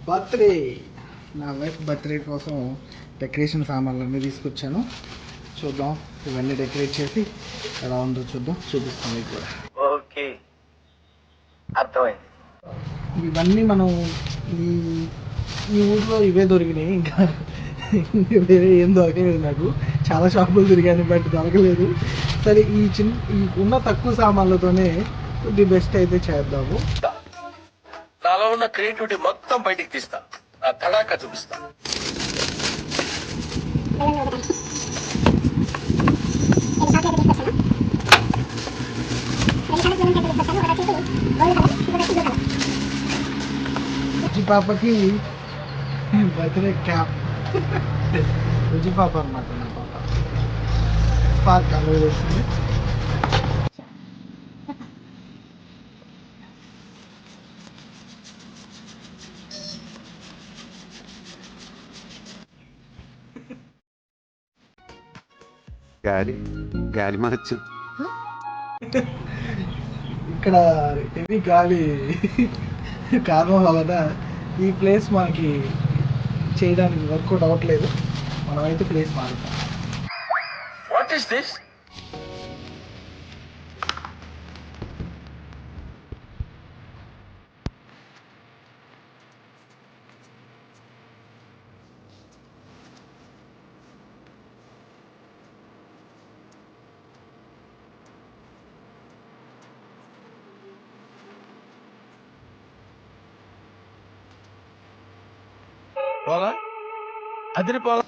Birthday నా wife birthday కోసం decoration సామాన్లు అన్నీ తీసుకొచ్చాను. చూద్దాం, ఇవన్నీ డెకరేట్ చేసి ఎలా ఉందో చూపిస్తాం మీకు కూడా. ఓకే, అర్థమైంది. ఇవన్నీ మనం ఈ ఈ ఊళ్ళో ఇవే దొరికినాయి, ఇంకా వేరే ఏం దొరకలేదు. నాకు చాలా షాపులు తిరిగాను బట్ దొరకలేదు. సరే, ఈ ఉన్న తక్కువ సామాన్లతోనే ది బెస్ట్ అయితే చేద్దాము. నాలో ఉన్న క్రియేటివిటీ మొత్తం బయటికి తీస్తా, నా తడాకా చూపిస్తా. రుచి పాపకి బర్త్డే క్యాప్. రుచి పాప అనమాట నా పాప. పార్క్ అలో చేస్తుంది. గాలి మార్చు. ఇక్కడ హెవీ గాలి కారణం వలన ఈ ప్లేస్ మనకి చేయడానికి వర్కౌట్ అవ్వట్లేదు. మనమైతే ప్లేస్ మారుతాం. What is this? పోలా అదిరిపోలా.